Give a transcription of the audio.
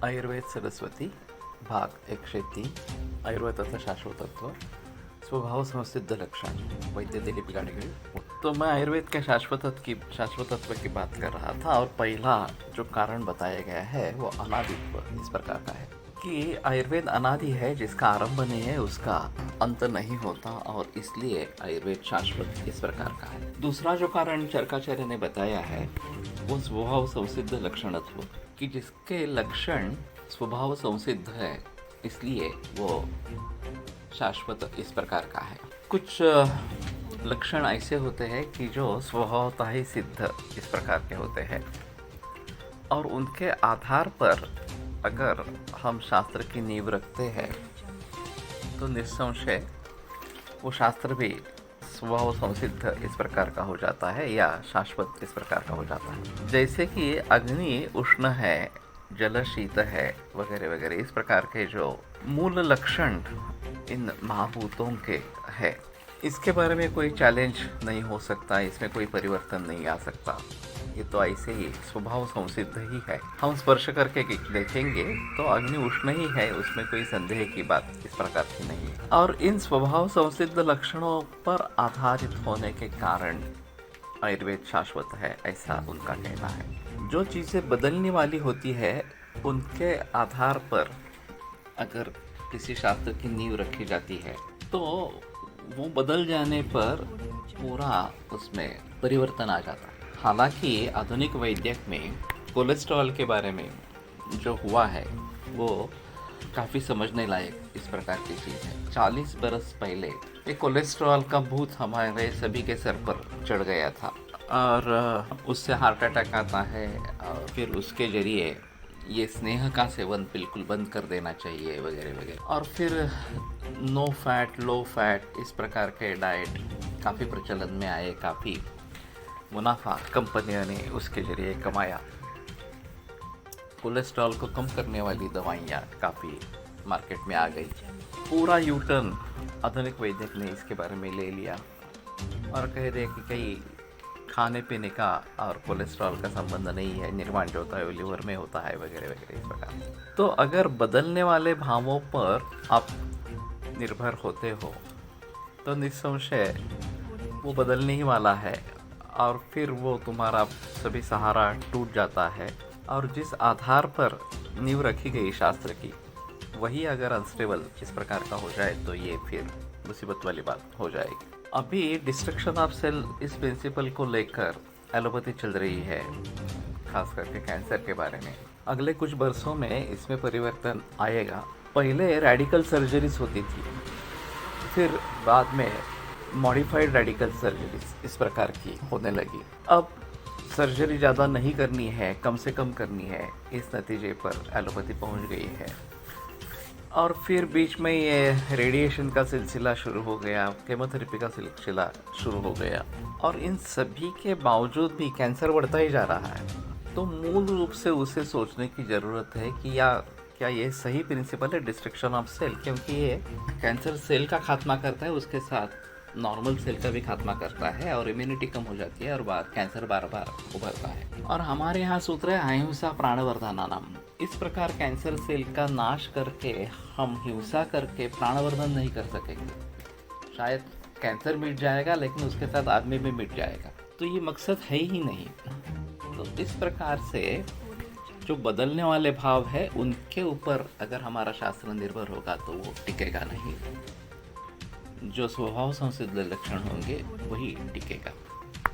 आयुर्वेद सरस्वती भाग 103 आयुर्वेदाचं शाश्वतत्व स्वभाव संसिद्ध लक्षण वैद्य दिलीप गाडगीळ। तो मैं आयुर्वेद के शाश्वतत्व की बात कर रहा था और पहला जो कारण बताया गया है वो अनादित्व इस प्रकार का है कि आयुर्वेद अनादि है, जिसका आरंभ नहीं है उसका अंत नहीं होता और इसलिए आयुर्वेद शाश्वत इस प्रकार का है। दूसरा जो कारण चरकाचार्य ने बताया है वो स्वभाव संसिद्ध लक्षणत्व, कि जिसके लक्षण स्वभाव संसिद्ध है इसलिए वो शाश्वत इस प्रकार का है। कुछ लक्षण ऐसे होते हैं कि जो स्वभावतः ही सिद्ध इस प्रकार के होते हैं और उनके आधार पर अगर हम शास्त्र की नींव रखते हैं तो निस्संशय वो शास्त्र भी स्वभाव संसिद्ध इस प्रकार का हो जाता है या शाश्वत इस प्रकार का हो जाता है। जैसे कि अग्नि उष्ण है, जल शीत है वगैरह वगैरह, इस प्रकार के जो मूल लक्षण इन महाभूतों के है, इसके बारे में कोई चैलेंज नहीं हो सकता, इसमें कोई परिवर्तन नहीं आ सकता। ये तो ऐसे ही स्वभाव संसिद्ध ही है। हम स्पर्श करके देखेंगे तो अग्नि उष्ण ही है, उसमें कोई संदेह की बात इस प्रकार की नहीं है। और इन स्वभाव संसिद्ध लक्षणों पर आधारित होने के कारण आयुर्वेद शाश्वत है, ऐसा उनका कहना है। जो चीज़ें बदलने वाली होती है उनके आधार पर अगर किसी शास्त्र की नींव रखी जाती है तो वो बदल जाने पर पूरा उसमें परिवर्तन आ जाता है। हालांकि आधुनिक वैद्यक में कोलेस्ट्रॉल के बारे में जो हुआ है वो काफ़ी समझने लायक इस प्रकार की चीज़ है। 40 बरस पहले ये कोलेस्ट्रॉल का भूत हमारे सभी के सर पर चढ़ गया था और उससे हार्ट अटैक आता है और फिर उसके जरिए ये स्नेह का सेवन बिल्कुल बंद कर देना चाहिए वगैरह वगैरह। और फिर नो फैट लो फैट इस प्रकार के डाइट काफ़ी प्रचलन में आए, काफ़ी मुनाफा कंपनियों ने उसके जरिए कमाया। कोलेस्ट्रॉल को कम करने वाली दवाइयाँ काफ़ी मार्केट में आ गई। पूरा यूटर्न आधुनिक वैद्यक ने इसके बारे में ले लिया और कह रहे कि कई खाने पीने का और कोलेस्ट्रॉल का संबंध नहीं है, निर्माण जो होता है वो लिवर में होता है वगैरह वगैरह इस प्रकार। तो अगर बदलने वाले भावों पर आप निर्भर होते हो तो निस्संशय वो बदलने ही वाला है और फिर वो तुम्हारा सभी सहारा टूट जाता है। और जिस आधार पर नींव रखी गई शास्त्र की वही अगर अनस्टेबल इस प्रकार का हो जाए तो ये फिर मुसीबत वाली बात हो जाएगी। अभी डिस्ट्रक्शन ऑफ सेल इस प्रिंसिपल को लेकर एलोपैथी चल रही है, खास करके कैंसर के बारे में। अगले कुछ वर्षों में इसमें परिवर्तन आएगा। पहले रेडिकल सर्जरीज होती थी, फिर बाद में मॉडिफाइड रेडिकल सर्जरीज इस प्रकार की होने लगी। अब सर्जरी ज़्यादा नहीं करनी है, कम से कम करनी है, इस नतीजे पर एलोपैथी पहुंच गई है। और फिर बीच में ये रेडिएशन का सिलसिला शुरू हो गया, केमोथेरेपी का सिलसिला शुरू हो गया और इन सभी के बावजूद भी कैंसर बढ़ता ही जा रहा है। तो मूल रूप से उसे सोचने की ज़रूरत है कि क्या ये सही प्रिंसिपल है डिस्ट्रक्शन ऑफ सेल, क्योंकि ये कैंसर सेल का खात्मा करता है, उसके साथ नॉर्मल सेल का भी खात्मा करता है और इम्यूनिटी कम हो जाती है और कैंसर बार बार उभरता है। और हमारे यहाँ सूत्र है अहिंसा प्राणवर्धनानाम। इस प्रकार कैंसर सेल का नाश करके हम हिंसा करके प्राणवर्धन नहीं कर सकेंगे। शायद कैंसर मिट जाएगा लेकिन उसके साथ आदमी भी मिट जाएगा, तो ये मकसद है ही नहीं। तो इस प्रकार से जो बदलने वाले भाव है उनके ऊपर अगर हमारा शास्त्र निर्भर होगा तो वो टिकेगा नहीं। जो स्वभाव संसिद्ध लक्षण होंगे वही टिकेगा।